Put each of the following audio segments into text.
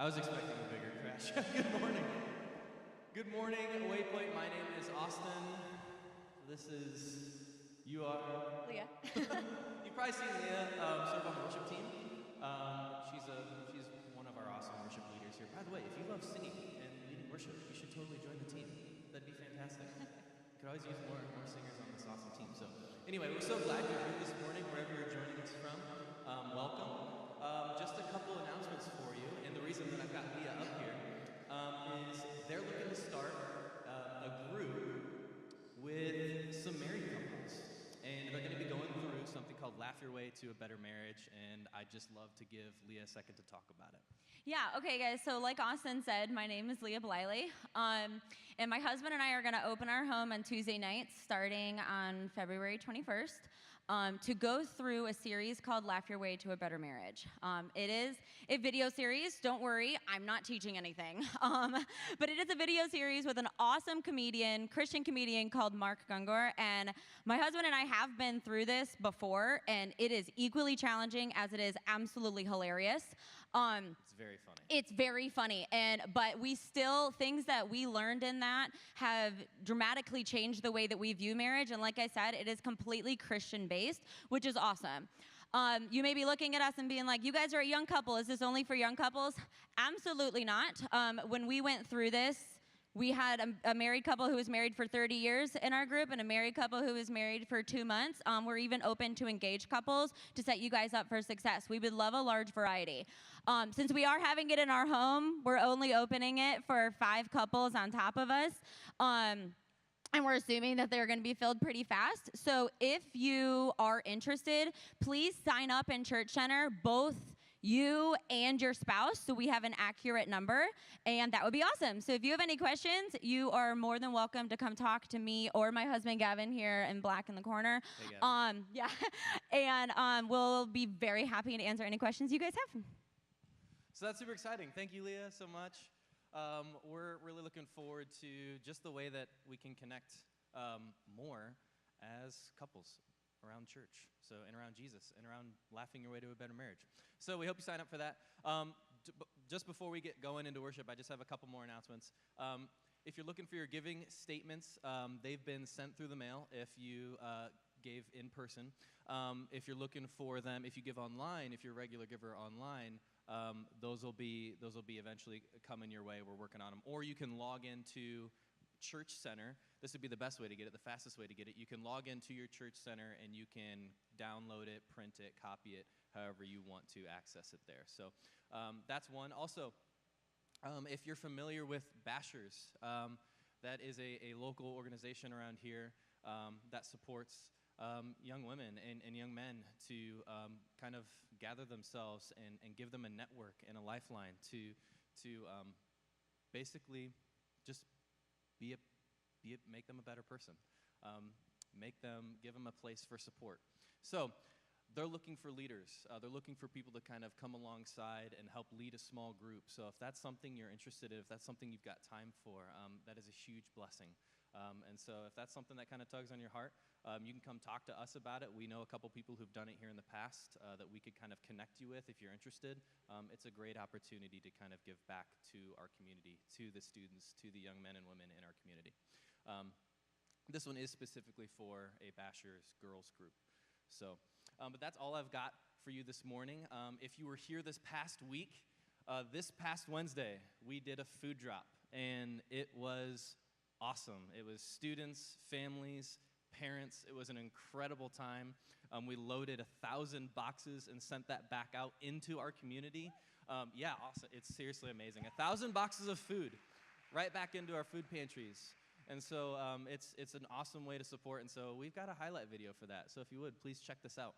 I was expecting a bigger crash. Good morning. Good morning, Waypoint. My name is Austin. You are? Leah. You've probably seen Leah serve on the worship team. She's one of our awesome worship leaders here. By the way, if you love singing and leading worship, you should totally join the team. That'd be fantastic. Could always use more singers on this awesome team. So anyway, we're so glad you're here this morning, wherever you're joining us from. Welcome. Just a couple announcements for you, and the reason that I've got Leah up here is they're looking to start a group with some married couples, and they're going to be going through something called Laugh Your Way to a Better Marriage, and I'd just love to give Leah a second to talk about it. Yeah, okay, guys. So like Austin said, my name is Leah Bliley, and my husband and I are going to open our home on Tuesday nights starting on February 21st. To go through a series called Laugh Your Way to a Better Marriage. It is a video series. Don't worry, I'm not teaching anything. But it is a video series with an awesome Christian comedian called Mark Gungor. And my husband and I have been through this before, and it is equally challenging as it is absolutely hilarious. It's very funny. It's very funny, but things that we learned in that have dramatically changed the way that we view marriage. And like I said, it is completely Christian-based, which is awesome. You may be looking at us and being like, you guys are a young couple. Is this only for young couples? Absolutely not. When we went through this, we had a married couple who was married for 30 years in our group and a married couple who was married for 2 months. We're even open to engaged couples to set you guys up for success. We would love a large variety. Since we are having it in our home, we're only opening it for 5 couples on top of us. And we're assuming that they're going to be filled pretty fast. So if you are interested, please sign up in Church Center, both you and your spouse, so we have an accurate number, and that would be awesome. So if you have any questions, you are more than welcome to come talk to me or my husband Gavin here in black in the corner. Hey, Gavin. And we'll be very happy to answer any questions you guys have. So that's super exciting. Thank you, Leah, so much. We're really looking forward to just the way that we can connect more as couples around church, and around Jesus, and around laughing your way to a better marriage. So we hope you sign up for that. Just before we get going into worship, I just have a couple more announcements. If you're looking for your giving statements, they've been sent through the mail if you gave in person. If you're looking for them, if you give online, if you're a regular giver online, those will be eventually coming your way. We're working on them. Or you can log into Church Center. This would be the best way to get it, the fastest way to get it. You can log into your Church Center and you can download it, print it, copy it, however you want to access it there. So that's one. Also, if you're familiar with Bashers, that is a local organization around here that supports young women and young men to kind of gather themselves and give them a network and a lifeline to basically just make them a better person, give them a place for support. So they're looking for leaders. They're looking for people to kind of come alongside and help lead a small group. So if that's something you're interested in, if that's something you've got time for, that is a huge blessing. And so if that's something that kind of tugs on your heart, you can come talk to us about it. We know a couple people who've done it here in the past that we could kind of connect you with if you're interested. It's a great opportunity to kind of give back to our community, to the students, to the young men and women in our community. This one is specifically for a Bashers girls group. So, but that's all I've got for you this morning. If you were here this past week, this past Wednesday, we did a food drop, and it was awesome. It was students, families, parents. It was an incredible time. We loaded 1,000 boxes and sent that back out into our community. Awesome. It's seriously amazing. 1,000 boxes of food right back into our food pantries. And so it's an awesome way to support. And so we've got a highlight video for that. So if you would, please check this out.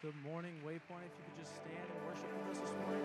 Good morning, Waypoint. If you could just stand and worship with us this morning.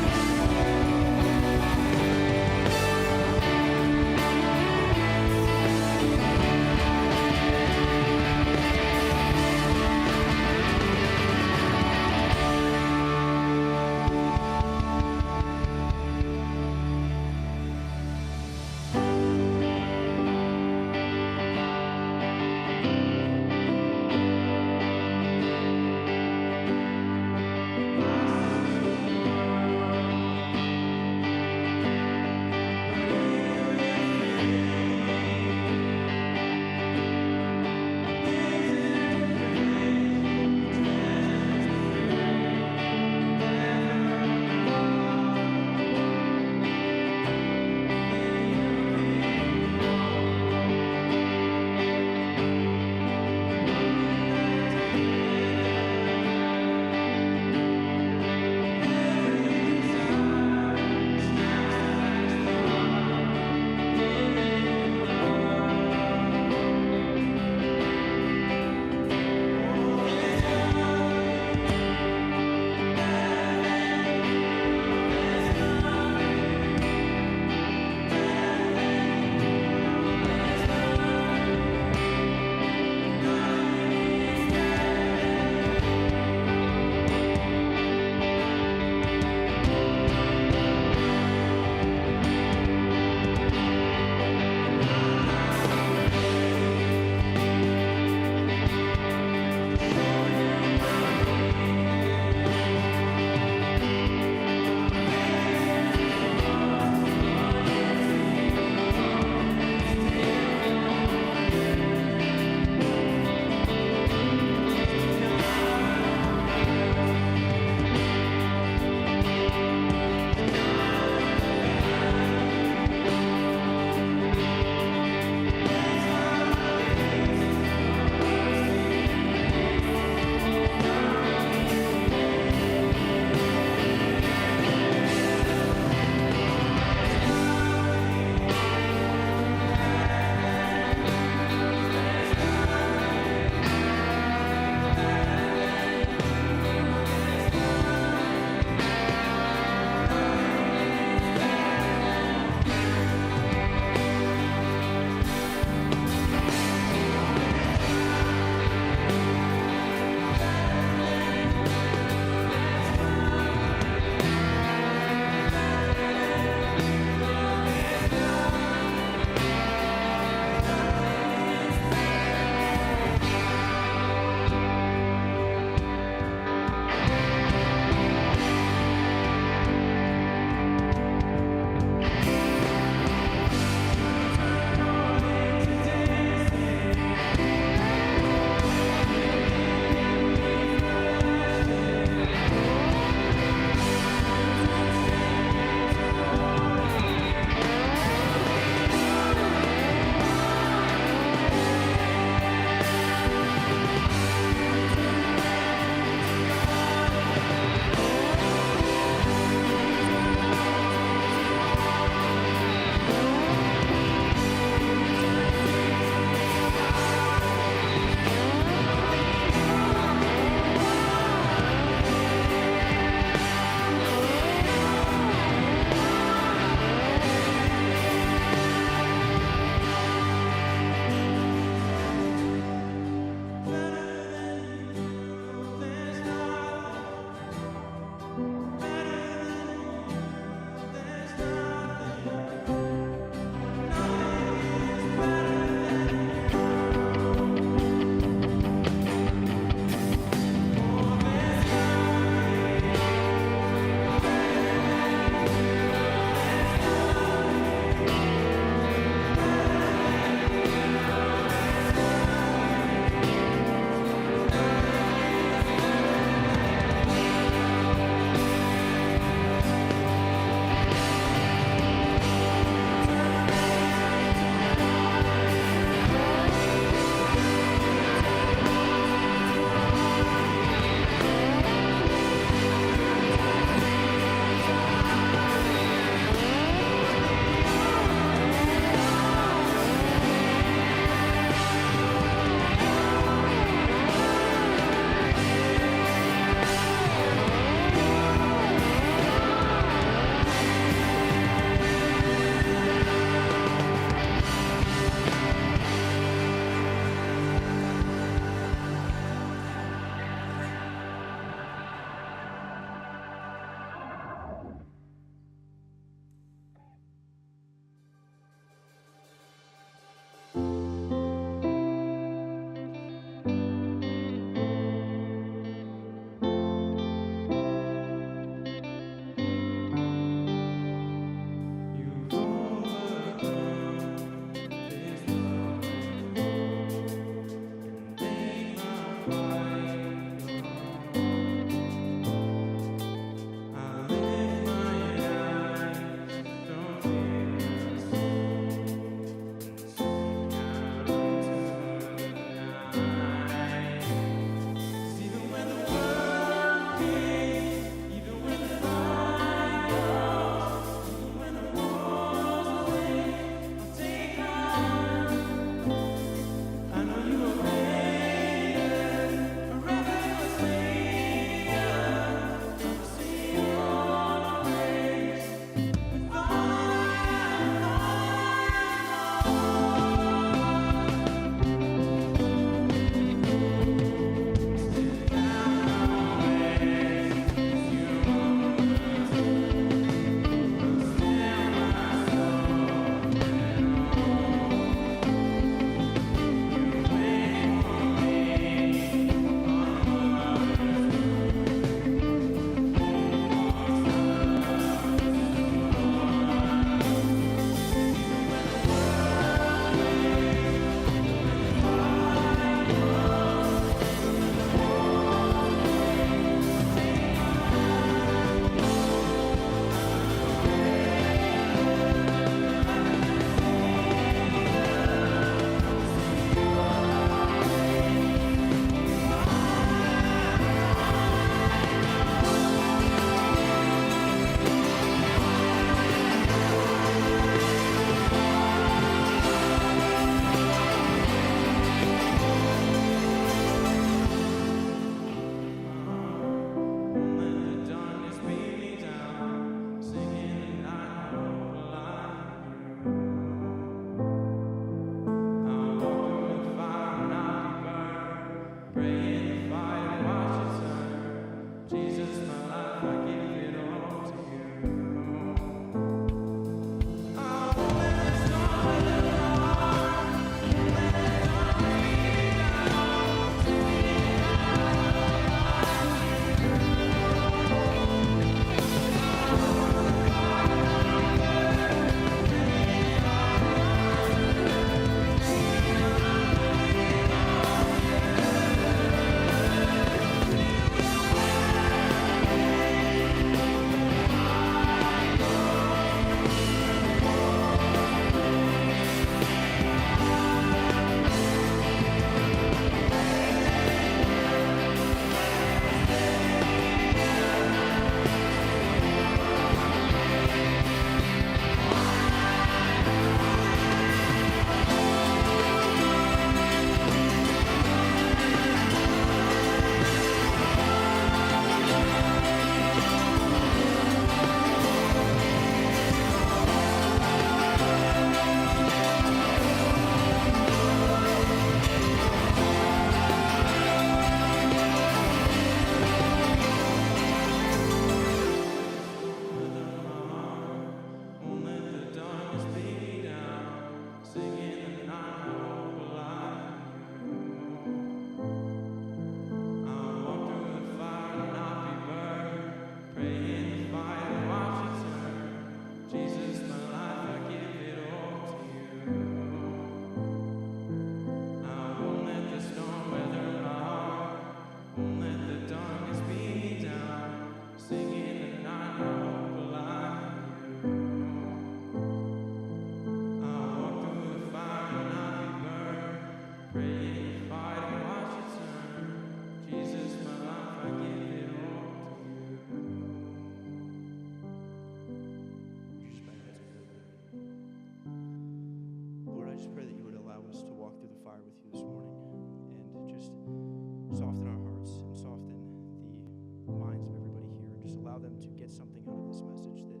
them to get something out of this message that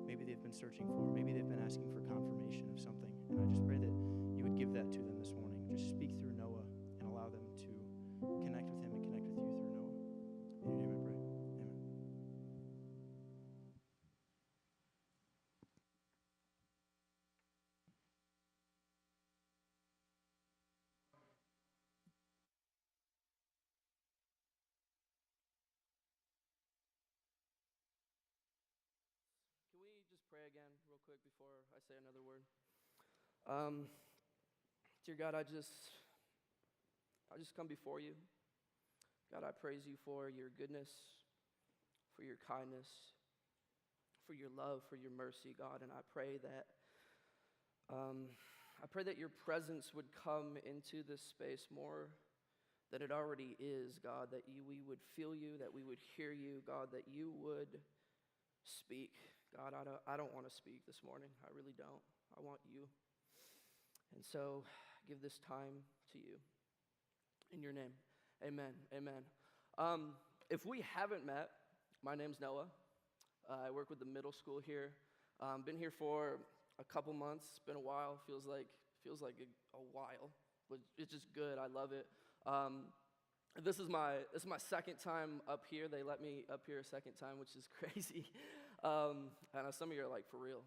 maybe they've been searching for, maybe they've been asking for confirmation of something. And I just pray that you would give that to them this morning. Just speak through Noah and allow them to connect with him and connect with you through Noah. In your name I pray. Amen. Can we just pray again real quick before I say another word? Dear God, I just come before you. God, I praise you for your goodness, for your kindness, for your love, for your mercy, God. And I pray that your presence would come into this space more than it already is, God, that we would feel you, that we would hear you, God, that you would speak. God, I don't want to speak this morning. I really don't. I want you. And so give this time to you. In your name, amen, amen. If we haven't met, my name's Noah. I work with the middle school here. Been here for a couple months. It's been a while. Feels like a while, but it's just good. I love it. This is my second time up here. They let me up here a second time, which is crazy. I know some of you are like, for real.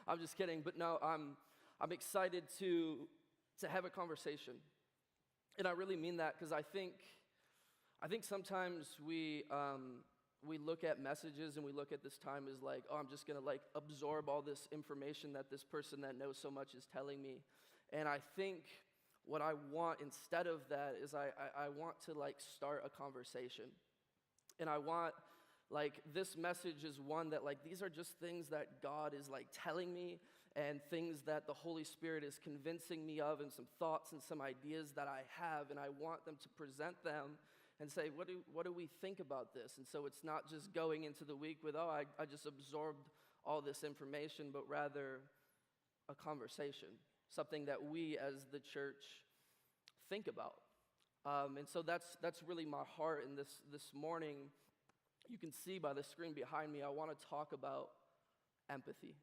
I'm just kidding, but no, I'm excited to have a conversation. And I really mean that because I think sometimes we look at messages and we look at this time as like, oh, I'm just gonna like absorb all this information that this person that knows so much is telling me. And I think what I want instead of that is I want to like start a conversation. And I want, like, this message is one that like these are just things that God is like telling me, and things that the Holy Spirit is convincing me of, and some thoughts and some ideas that I have, and I want them to present them and say, what do we think about this? And so it's not just going into the week with, oh, I just absorbed all this information, but rather a conversation, something that we as the church think about. And so that's really my heart. And this morning, you can see by the screen behind me, I want to talk about empathy.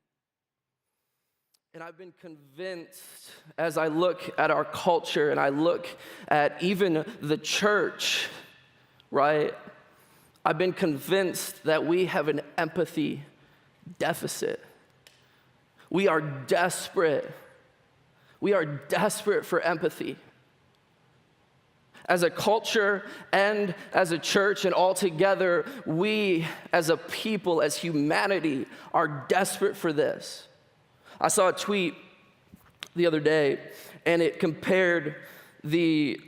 And I've been convinced as I look at our culture and I look at even the church, right? I've been convinced that we have an empathy deficit. We are desperate. We are desperate for empathy. As a culture and as a church and all together, we as a people, as humanity, are desperate for this. I saw a tweet the other day, and it compared the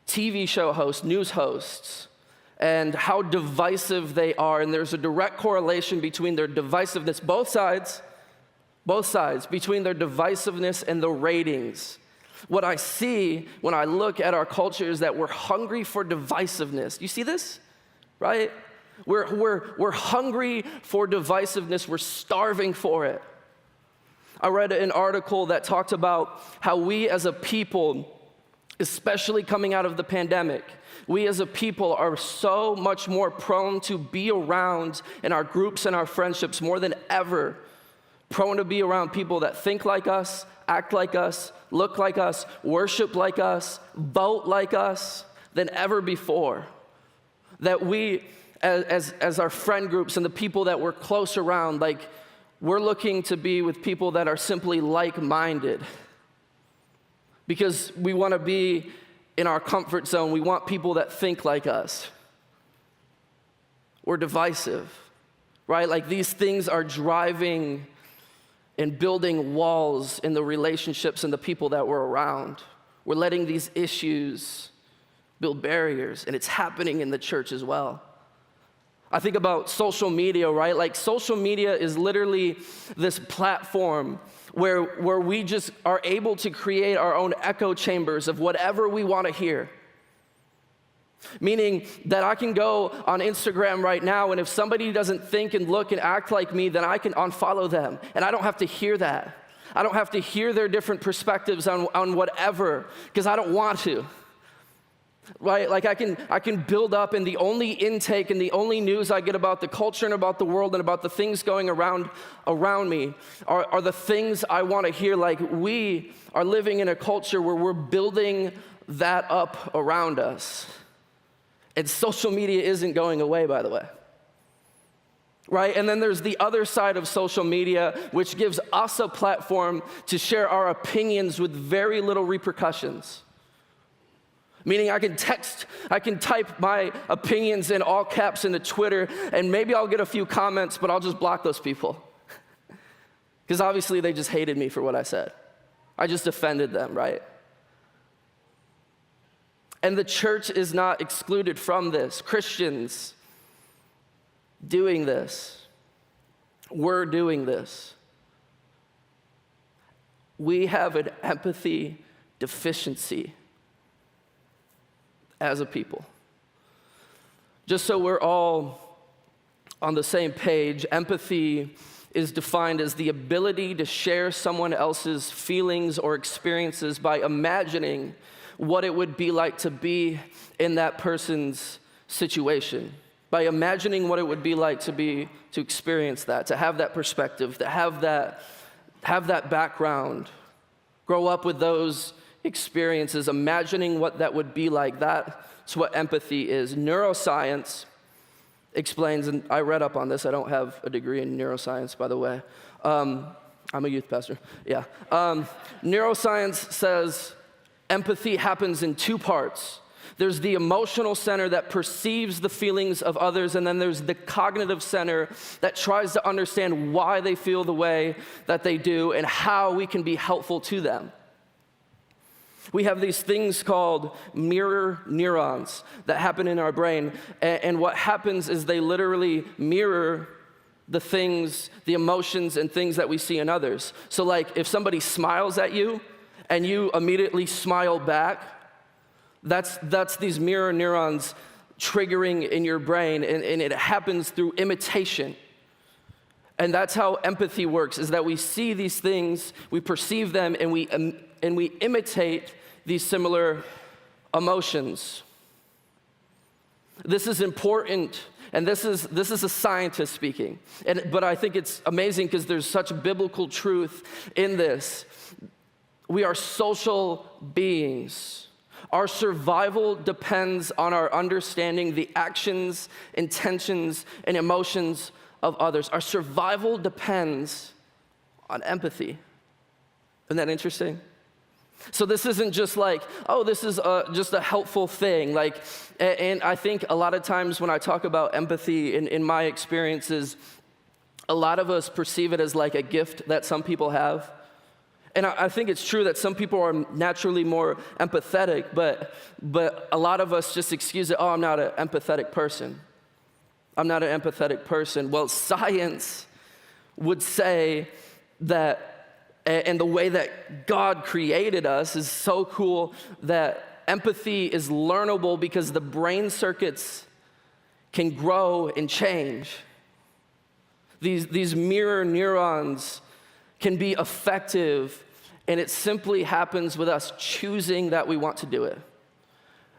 TV show hosts, news hosts, and how divisive they are. And there's a direct correlation between their divisiveness, both sides, between their divisiveness and the ratings. What I see when I look at our culture is that we're hungry for divisiveness. You see this, right? We're hungry for divisiveness. We're starving for it. I read an article that talked about how we as a people, especially coming out of the pandemic, we as a people are so much more prone to be around in our groups and our friendships more than ever, prone to be around people that think like us, act like us, look like us, worship like us, vote like us than ever before. That we, as our friend groups and the people that we're close around, like, we're looking to be with people that are simply like-minded because we want to be in our comfort zone. We want people that think like us. We're divisive, right? Like, these things are driving and building walls in the relationships and the people that we're around. We're letting these issues build barriers, and it's happening in the church as well. I think about social media, right? Like, social media is literally this platform where we just are able to create our own echo chambers of whatever we want to hear. Meaning that I can go on Instagram right now, and if somebody doesn't think and look and act like me, then I can unfollow them, and I don't have to hear that. I don't have to hear their different perspectives on whatever, because I don't want to. right? Like I can build up, and the only intake and the only news I get about the culture and about the world and about the things going around me are the things I want to hear. Like we are living in a culture where we're building that up around us. And social media isn't going away, by the way. Right? And then there's the other side of social media, which gives us a platform to share our opinions with very little repercussions. Meaning I can type my opinions in all caps into Twitter, and maybe I'll get a few comments, but I'll just block those people. Because obviously they just hated me for what I said. I just offended them, right? And the church is not excluded from this. Christians doing this. We're doing this. We have an empathy deficiency as a people. Just so we're all on the same page, empathy is defined as the ability to share someone else's feelings or experiences by imagining what it would be like to be in that person's situation, by imagining what it would be like to experience that, to have that perspective, to have that background, grow up with those experiences, imagining what that would be like. That's what empathy is. Neuroscience explains, and I read up on this. I don't have a degree in neuroscience, by the way. I'm a youth pastor, yeah. Neuroscience says empathy happens in two parts. There's the emotional center that perceives the feelings of others, and then there's the cognitive center that tries to understand why they feel the way that they do and how we can be helpful to them. We have these things called mirror neurons that happen in our brain, and what happens is they literally mirror the things, the emotions and things that we see in others. So like if somebody smiles at you and you immediately smile back, that's these mirror neurons triggering in your brain, and it happens through imitation. And that's how empathy works, is that we see these things, we perceive them, and we imitate these similar emotions. This is important, and this is a scientist speaking. But I think it's amazing because there's such biblical truth in this. We are social beings. Our survival depends on our understanding the actions, intentions, and emotions of others. Our survival depends on empathy. Isn't that interesting? So this isn't just like, oh, this is just a helpful thing. And I think a lot of times when I talk about empathy, in my experiences, a lot of us perceive it as like a gift that some people have. And I think it's true that some people are naturally more empathetic, but a lot of us just excuse it, oh, I'm not an empathetic person. I'm not an empathetic person. Well, science would say that, and the way that God created us is so cool, that empathy is learnable because the brain circuits can grow and change. These mirror neurons can be effective, and it simply happens with us choosing that we want to do it.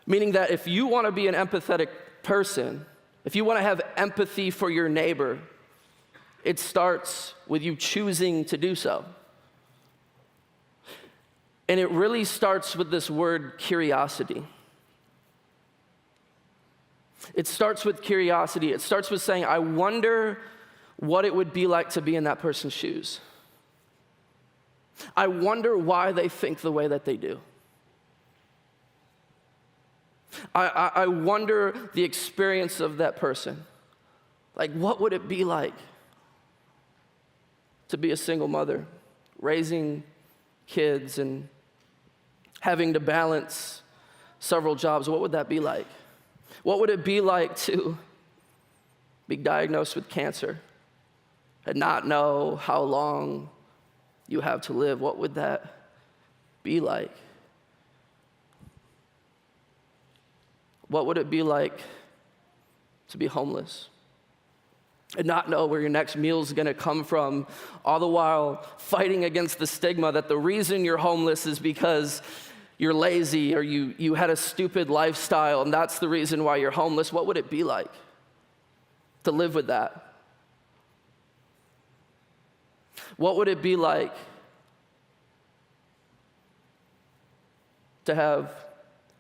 Meaning that if you want to be an empathetic person, if you want to have empathy for your neighbor, it starts with you choosing to do so. And it really starts with this word curiosity. It starts with curiosity. It starts with saying, I wonder what it would be like to be in that person's shoes. I wonder why they think the way that they do. I wonder the experience of that person. Like, what would it be like to be a single mother, raising kids and having to balance several jobs? What would that be like? What would it be like to be diagnosed with cancer and not know how long you have to live? What would that be like? What would it be like to be homeless and not know where your next meal is going to come from, all the while fighting against the stigma that the reason you're homeless is because you're lazy or you had a stupid lifestyle and that's the reason why you're homeless, what would it be like to live with that? What would it be like to have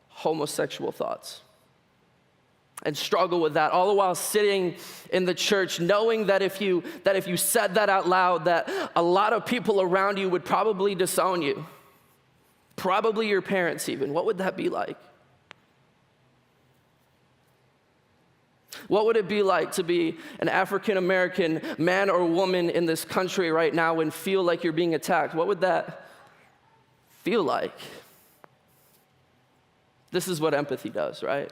homosexual thoughts and struggle with that, all the while sitting in the church, knowing that if you said that out loud, that a lot of people around you would probably disown you, probably your parents even? What would that be like? What would it be like to be an African American man or woman in this country right now and feel like you're being attacked? What would that feel like? This is what empathy does, right?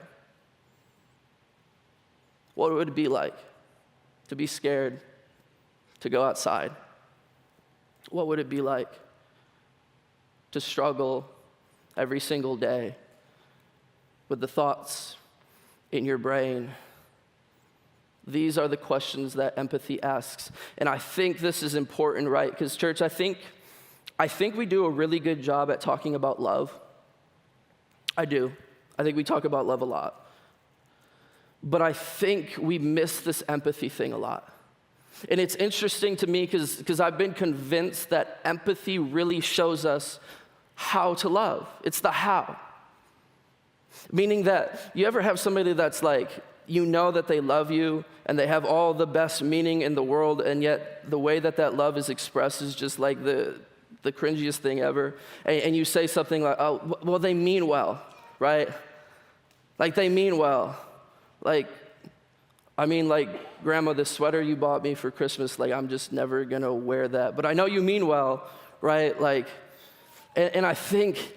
What would it be like to be scared to go outside? What would it be like to struggle every single day with the thoughts in your brain? These are the questions that empathy asks. And I think this is important, right? Because church, I think we do a really good job at talking about love. I do. I think we talk about love a lot. But I think we miss this empathy thing a lot. And it's interesting to me because I've been convinced that empathy really shows us how to love. It's the how. Meaning that you ever have somebody that's like, you know that they love you and they have all the best meaning in the world, and yet the way that love is expressed is just like the cringiest thing ever. And you say something like, oh, well, they mean well, right? Like, they mean well. Like, I mean, like, Grandma, the sweater you bought me for Christmas, like, I'm just never gonna wear that. But I know you mean well, right? Like, and I think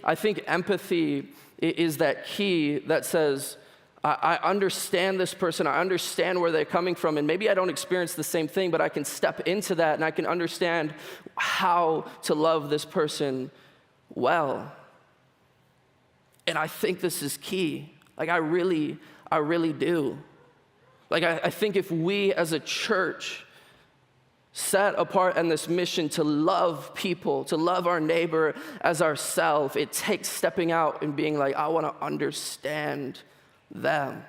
empathy is that key that says, I understand this person, I understand where they're coming from, and maybe I don't experience the same thing, but I can step into that and I can understand how to love this person well. And I think this is key. Like, I really do. Like, I think if we as a church set apart in this mission to love people, to love our neighbor as ourselves, it takes stepping out and being like, I want to understand them.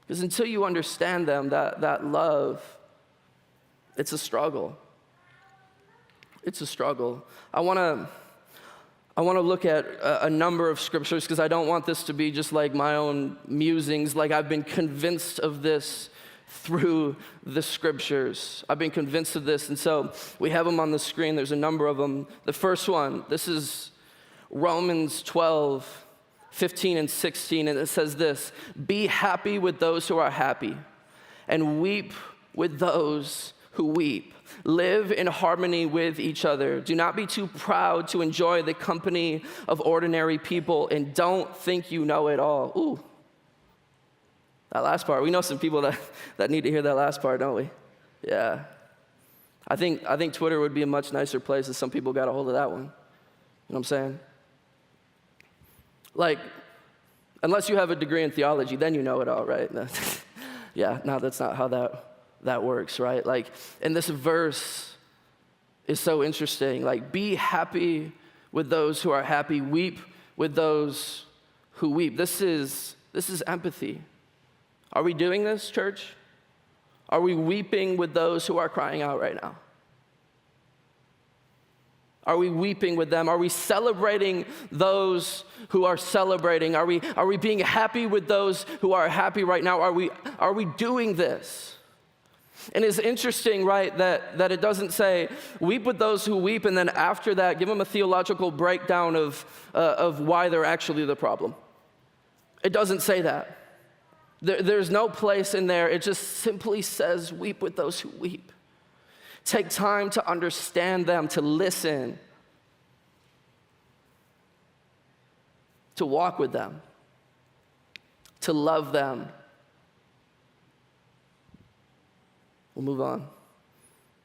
Because until you understand them, that love, it's a struggle. It's a struggle. I want to look at a number of scriptures because I don't want this to be just like my own musings. Like, I've been convinced of this through the scriptures. I've been convinced of this, and so we have them on the screen. There's a number of them. The first one, this is Romans 12, 15 and 16, and it says this: be happy with those who are happy, and weep with those who weep. Live in harmony with each other. Do not be too proud to enjoy the company of ordinary people, and don't think you know it all. Ooh, that last part. We know some people that need to hear that last part, don't we? Yeah. I think Twitter would be a much nicer place if some people got a hold of that one. You know what I'm saying? Like, unless you have a degree in theology, then you know it all, right? Yeah, no, that's not how that works, right? Like, and this verse is so interesting. Like, be happy with those who are happy, weep with those who weep. This is empathy. Are we doing this, church? Are we weeping with those who are crying out right now? Are we weeping with them? Are we celebrating those who are celebrating? Are we being happy with those who are happy right now? Are we doing this? And it's interesting, right, that it doesn't say, weep with those who weep, and then after that, give them a theological breakdown of why they're actually the problem. It doesn't say that. There's no place in there. It just simply says, weep with those who weep. Take time to understand them, to listen, to walk with them, to love them. We'll move on.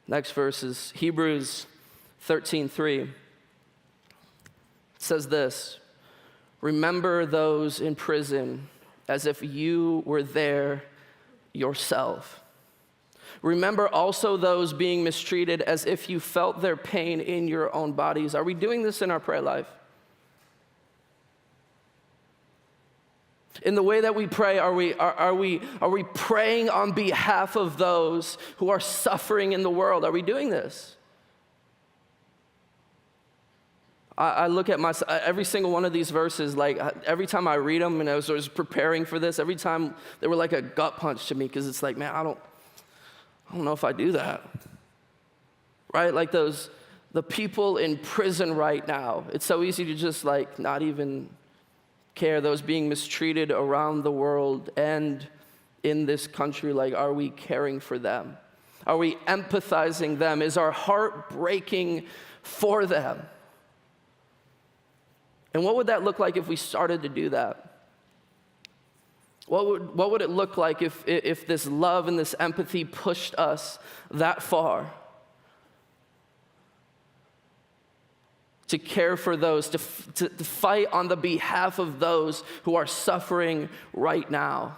Next verse is Hebrews 13:3. It says this: remember those in prison as if you were there yourself. Remember also those being mistreated as if you felt their pain in your own bodies. Are we doing this in our prayer life? In the way that we pray, are we praying on behalf of those who are suffering in the world? Are we doing this? I look at every single one of these verses, like every time I read them, and I was preparing for this, every time they were like a gut punch to me, because it's like, man, I don't know if I do that. Right? Like the people in prison right now, it's so easy to just like not even care. Those being mistreated around the world and in this country, like, are we caring for them? Are we empathizing them? Is our heart breaking for them? And what would that look like if we started to do that? What would it look like if this love and this empathy pushed us that far? To care for those, to fight on the behalf of those who are suffering right now.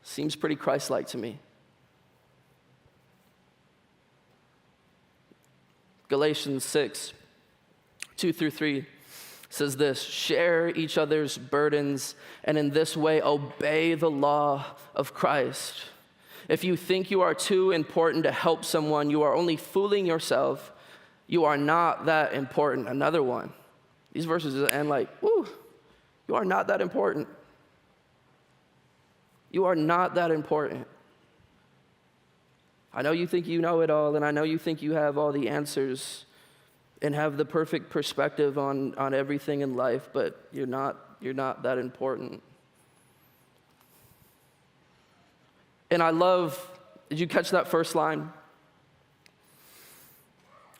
Seems pretty Christ-like to me. Galatians 6:2-3 says this: share each other's burdens, and in this way obey the law of Christ. If you think you are too important to help someone, you are only fooling yourself. You are not that important. Another one. These verses end like, woo, you are not that important. You are not that important. I know you think you know it all, and I know you think you have all the answers and have the perfect perspective on everything in life, but you're not that important. And I love, did you catch that first line?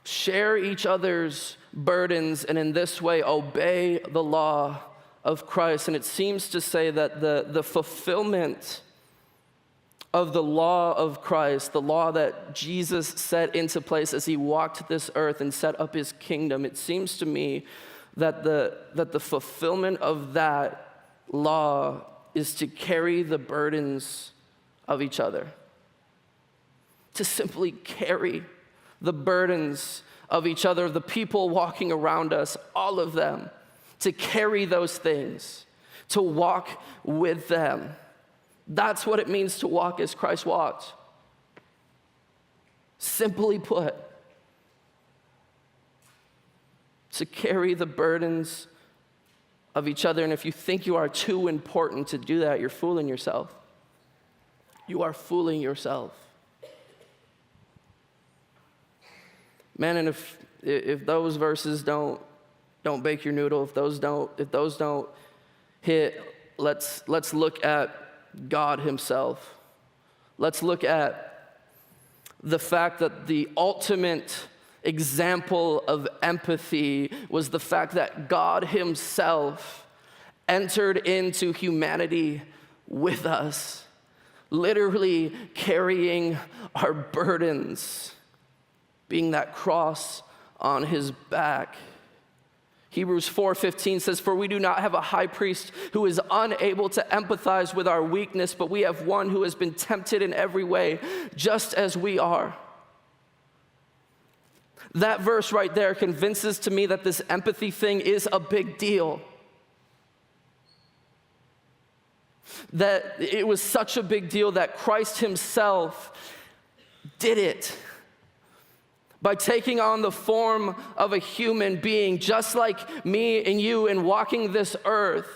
Share each other's burdens, and in this way obey the law of Christ. And it seems to say that the fulfillment of the law of Christ, the law that Jesus set into place as he walked this earth and set up his kingdom, it seems to me that the fulfillment of that law is to carry the burdens of each other. To simply carry the burdens of each other, the people walking around us, all of them, to carry those things, to walk with them. That's what it means to walk as Christ walked. Simply put, to carry the burdens of each other. And if you think you are too important to do that, you're fooling yourself. You are fooling yourself. Man, and if those verses don't bake your noodle, if those don't hit, let's look at God himself. Let's look at the fact that the ultimate example of empathy was the fact that God himself entered into humanity with us, literally carrying our burdens, being that cross on his back. Hebrews 4:15 says, for we do not have a high priest who is unable to empathize with our weakness, but we have one who has been tempted in every way, just as we are. That verse right there convinces to me that this empathy thing is a big deal. That it was such a big deal that Christ himself did it. By taking on the form of a human being, just like me and you, and walking this earth.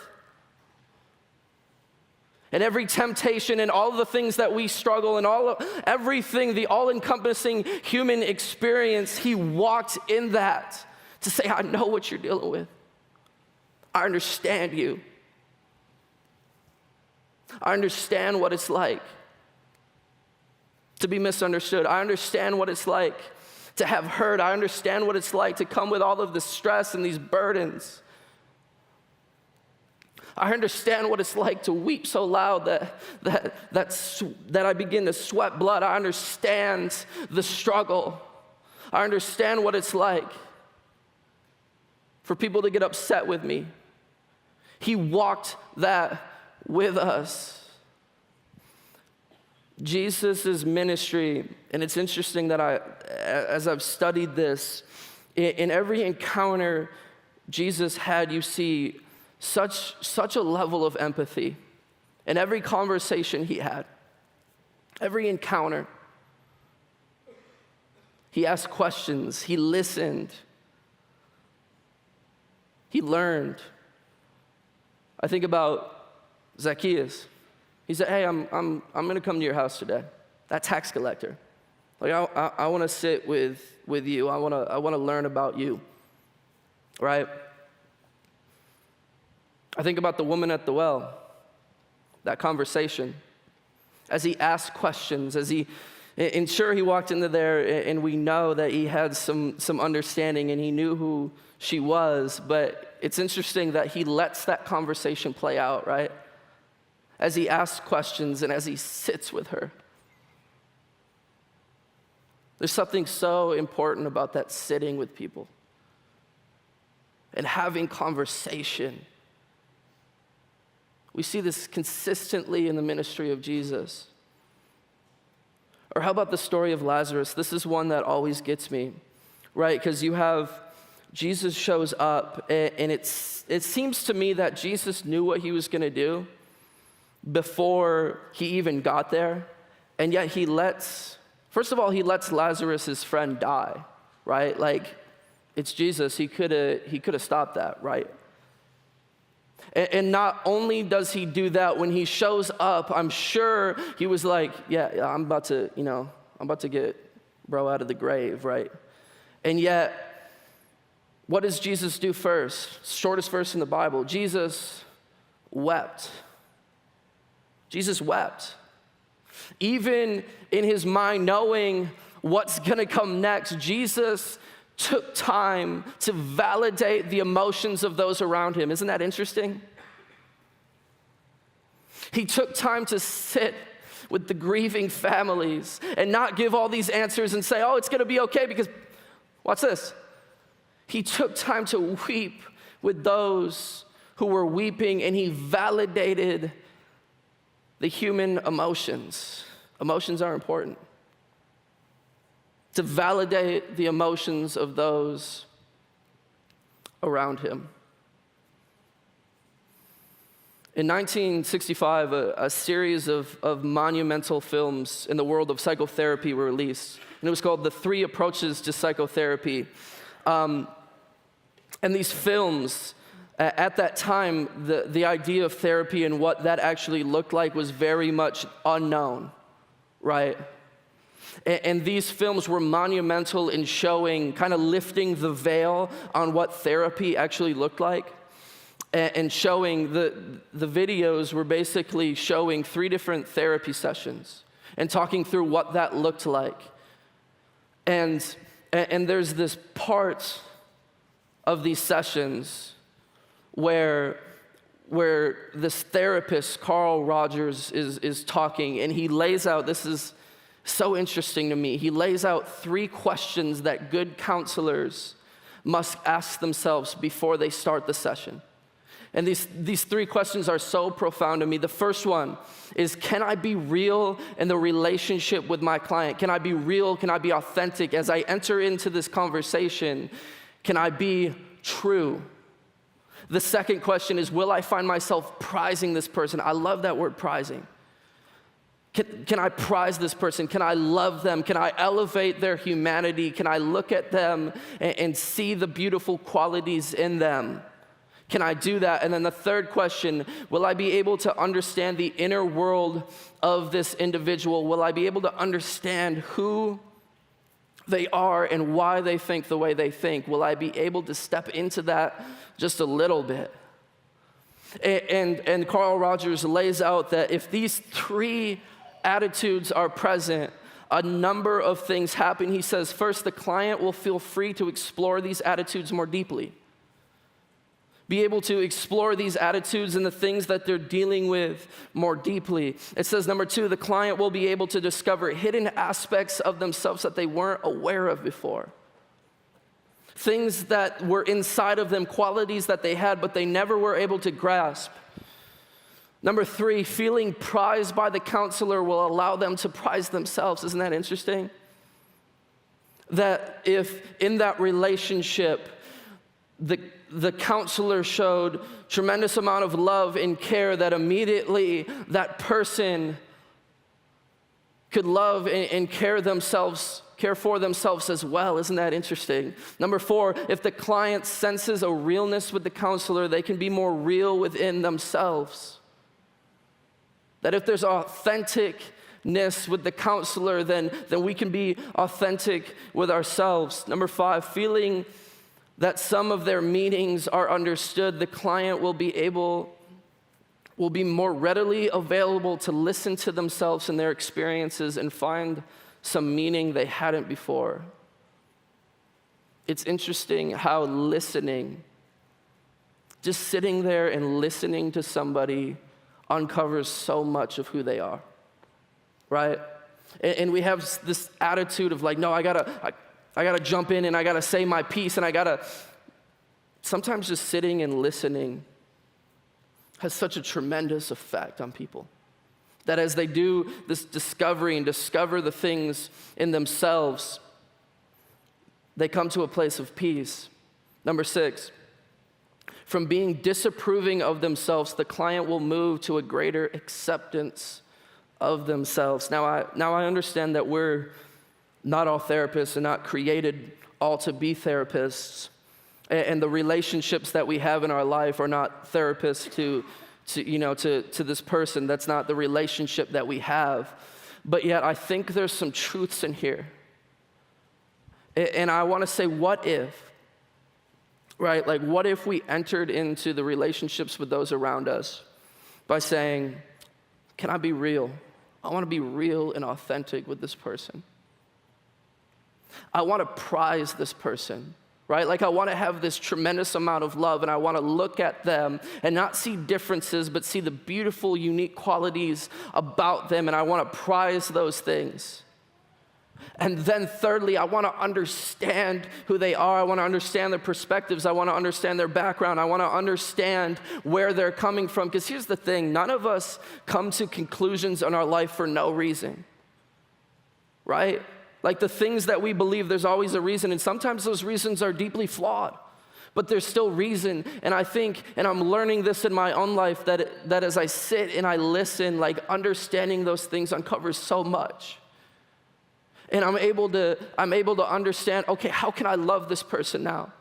And every temptation and all the things that we struggle and everything, the all-encompassing human experience, he walked in that to say, I know what you're dealing with. I understand you. I understand what it's like to be misunderstood. I understand what it's like to have hurt. I understand what it's like to come with all of the stress and these burdens. I understand what it's like to weep so loud that I begin to sweat blood. I understand the struggle. I understand what it's like for people to get upset with me. He walked that with us. Jesus' ministry, and it's interesting that as I've studied this, in every encounter Jesus had, you see such a level of empathy in every conversation he had, every encounter. He asked questions, he listened, he learned. I think about Zacchaeus. He said, hey, I'm going to come to your house today. That tax collector. Like, I want to sit with you. I want to learn about you, right? I think about the woman at the well, that conversation. As he asked questions, and sure, he walked into there, and we know that he had some understanding, and he knew who she was, but it's interesting that he lets that conversation play out, right? As he asks questions and as he sits with her. There's something so important about that sitting with people and having conversation. We see this consistently in the ministry of Jesus. Or how about the story of Lazarus? This is one that always gets me, right? Because you have Jesus shows up, and it seems to me that Jesus knew what he was going to do before he even got there, and yet he lets Lazarus, his friend, die, right? Like, it's Jesus. He could have stopped that, right? And not only does he do that, when he shows up, I'm sure he was like, yeah, I'm about to get bro out of the grave, right? And yet, what does Jesus do first? Shortest verse in the Bible. Jesus wept. Jesus wept. Even in his mind, knowing what's going to come next, Jesus took time to validate the emotions of those around him. Isn't that interesting? He took time to sit with the grieving families and not give all these answers and say, oh, it's going to be okay, because watch this. He took time to weep with those who were weeping, and he validated the human emotions. Emotions are important. To validate the emotions of those around him. In 1965, a series of monumental films in the world of psychotherapy were released, and it was called The Three Approaches to Psychotherapy. And these films, at that time, the idea of therapy and what that actually looked like was very much unknown, right? And these films were monumental in showing, kind of lifting the veil on what therapy actually looked like. And showing, the videos were basically showing 3 different therapy sessions and talking through what that looked like. And there's this part of these sessions where this therapist, Carl Rogers, is talking, and he lays out, this is so interesting to me, he lays out 3 questions that good counselors must ask themselves before they start the session. And these 3 questions are so profound to me. The first one is, can I be real in the relationship with my client? Can I be real? Can I be authentic? As I enter into this conversation, can I be true? The second question is, will I find myself prizing this person? I love that word, prizing. Can I prize this person? Can I love them? Can I elevate their humanity? Can I look at them and see the beautiful qualities in them? Can I do that? And then the third question, will I be able to understand the inner world of this individual? Will I be able to understand who they are and why they think the way they think? Will I be able to step into that just a little bit? And Carl Rogers lays out that if these 3 attitudes are present, a number of things happen. He says, first, the client will feel free to explore these attitudes more deeply. Be able to explore these attitudes and the things that they're dealing with more deeply. It says, number 2, the client will be able to discover hidden aspects of themselves that they weren't aware of before. Things that were inside of them, qualities that they had, but they never were able to grasp. Number 3, feeling prized by the counselor will allow them to prize themselves. Isn't that interesting? That if in that relationship, the the counselor showed tremendous amount of love and care that immediately that person could love and care for themselves as well. Isn't that interesting? Number 4, if the client senses a realness with the counselor, they can be more real within themselves. That if there's authenticness with the counselor, then we can be authentic with ourselves. Number 5, feeling that some of their meanings are understood, the client will be more readily available to listen to themselves and their experiences and find some meaning they hadn't before. It's interesting how listening, just sitting there and listening to somebody, uncovers so much of who they are, right? And we have this attitude of like, no, I gotta jump in and I gotta say my piece, and sometimes just sitting and listening has such a tremendous effect on people. That as they do this discovery and discover the things in themselves, they come to a place of peace. Number 6, from being disapproving of themselves, the client will move to a greater acceptance of themselves. Now I understand that we're not all therapists and not created all to be therapists. And the relationships that we have in our life are not therapists to this person. That's not the relationship that we have. But yet I think there's some truths in here. And I want to say, what if, right? Like, what if we entered into the relationships with those around us by saying, can I be real? I want to be real and authentic with this person. I want to prize this person. Right? Like, I want to have this tremendous amount of love, and I want to look at them and not see differences, but see the beautiful, unique qualities about them, and I want to prize those things. And then thirdly, I want to understand who they are. I want to understand their perspectives. I want to understand their background. I want to understand where they're coming from. Because here's the thing, none of us come to conclusions in our life for no reason. Right? Like, the things that we believe, there's always a reason, and sometimes those reasons are deeply flawed, but there's still reason. And I think, and I'm learning this in my own life, that as I sit and I listen, like, understanding those things uncovers so much. And I'm able to understand, okay, how can I love this person now?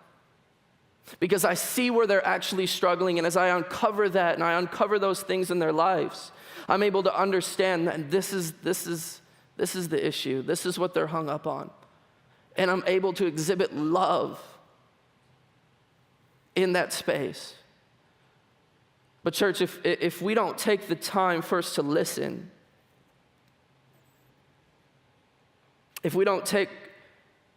Because I see where they're actually struggling, and as I uncover that and I uncover those things in their lives, I'm able to understand that this is the issue. This is what they're hung up on. And I'm able to exhibit love in that space. But church, if we don't take the time first to listen, if we don't take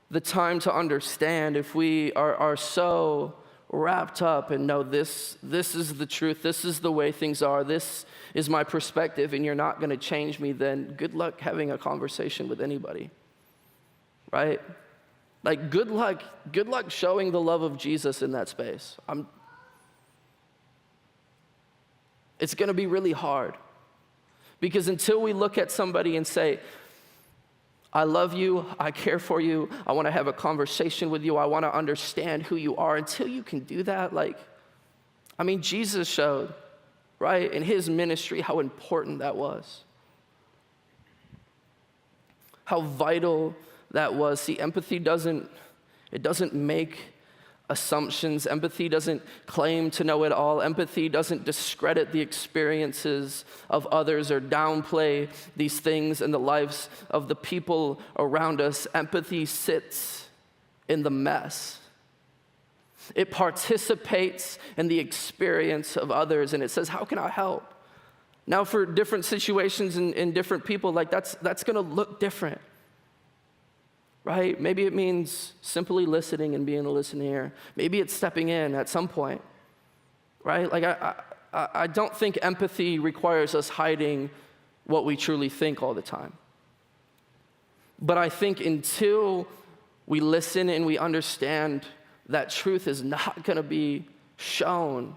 the time to understand, if we are so wrapped up and know this is the truth, this is the way things are, this is my perspective, and you're not going to change me, then good luck having a conversation with anybody, right? Like, good luck showing the love of Jesus in that space. It's going to be really hard, because until we look at somebody and say, I love you, I care for you, I want to have a conversation with you, I want to understand who you are, until you can do that, Jesus showed, right, in his ministry, how important that was. How vital that was. See, empathy doesn't make assumptions. Empathy doesn't claim to know it all. Empathy doesn't discredit the experiences of others or downplay these things in the lives of the people around us. Empathy sits in the mess. It participates in the experience of others, and it says, how can I help? Now, for different situations and different people, like, that's going to look different, right? Maybe it means simply listening and being a listening ear. Maybe it's stepping in at some point, right? Like, I don't think empathy requires us hiding what we truly think all the time. But I think until we listen and we understand that truth is not going to be shown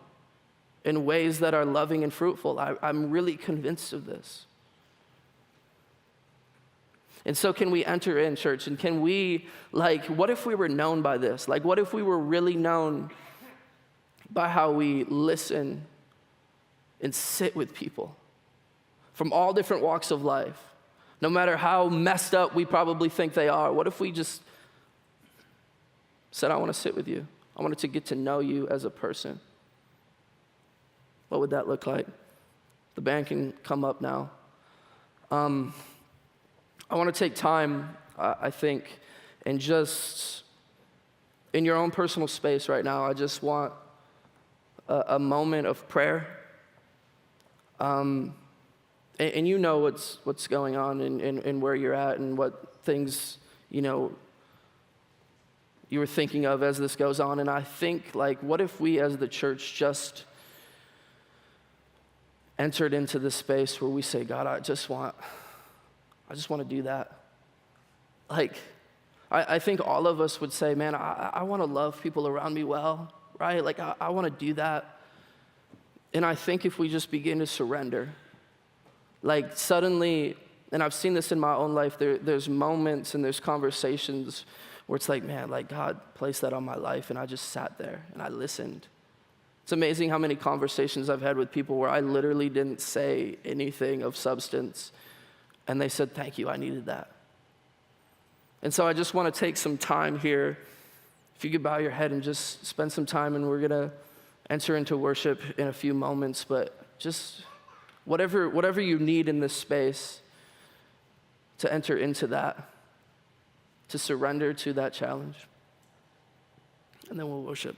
in ways that are loving and fruitful, I'm really convinced of this. And so can we enter in, church, and can we, what if we were known by this? Like, what if we were really known by how we listen and sit with people from all different walks of life. No matter how messed up we probably think they are, what if we just said, I want to sit with you. I wanted to get to know you as a person. What would that look like? The band can come up now. I want to take time, I think, and just in your own personal space right now, I just want a moment of prayer. And you know what's going on and where you're at and what things, you were thinking of as this goes on. And I think, like, what if we as the church just entered into this space where we say, God, I just want to do that. Like, I think all of us would say, man, I want to love people around me well, right? Like, I want to do that. And I think if we just begin to surrender, like suddenly, and I've seen this in my own life, there's moments and there's conversations where it's like, man, like God placed that on my life and I just sat there and I listened. It's amazing how many conversations I've had with people where I literally didn't say anything of substance and they said, thank you, I needed that. And so I just want to take some time here. If you could bow your head and just spend some time, and we're going to enter into worship in a few moments, but just whatever you need in this space to enter into that, to surrender to that challenge. And then we'll worship.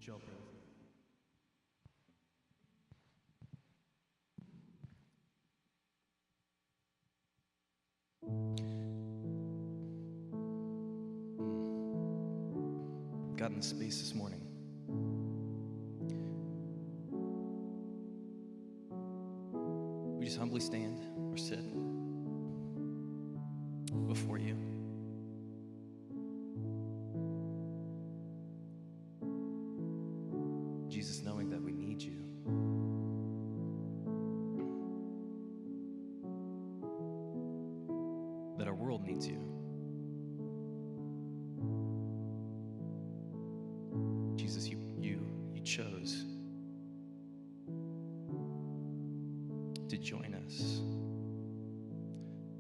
Would you all pray with me? God, in the space this morning, we just humbly stand or sit before you. Jesus, knowing that we need you. That our world needs you. Jesus, you chose to join us,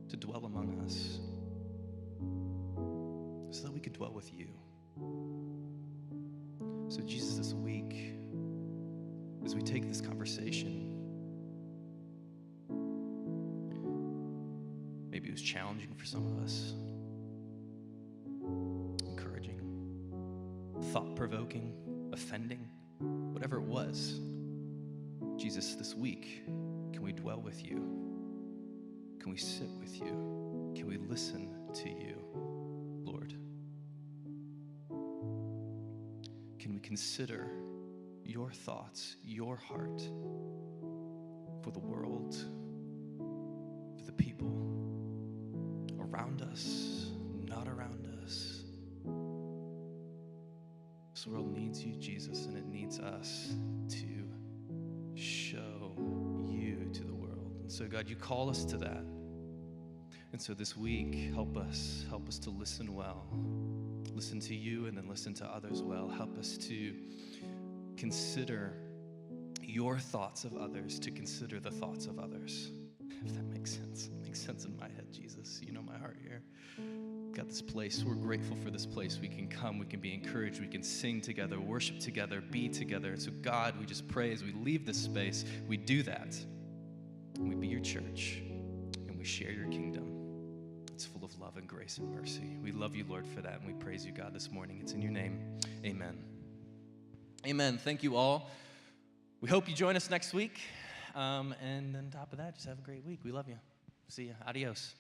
to dwell among us, so that we could dwell with you. So Jesus, this week, as we take this conversation, maybe it was challenging for some of us, encouraging, thought-provoking, offending, whatever it was. Jesus, this week, can we dwell with you? Can we sit with you? Can we listen to you, Lord? Can we consider your thoughts, your heart for the world, for the people around us, not around us? This world needs you, Jesus, and it needs us to show you to the world. And so, God, you call us to that. And so this week, help us to listen well. Listen to you and then listen to others well. Help us to consider your thoughts of others, to consider the thoughts of others. If that makes sense. It makes sense in my head, Jesus. You know my heart here. God, this place, we're grateful for this place. We can come, we can be encouraged, we can sing together, worship together, be together. So God, we just pray as we leave this space, we do that. And we be your church, and we share your kingdom. It's full of love and grace and mercy. We love you, Lord, for that, and we praise you, God, this morning. It's in your name. Amen. Amen. Thank you all. We hope you join us next week. And on top of that, just have a great week. We love you. See you. Adios.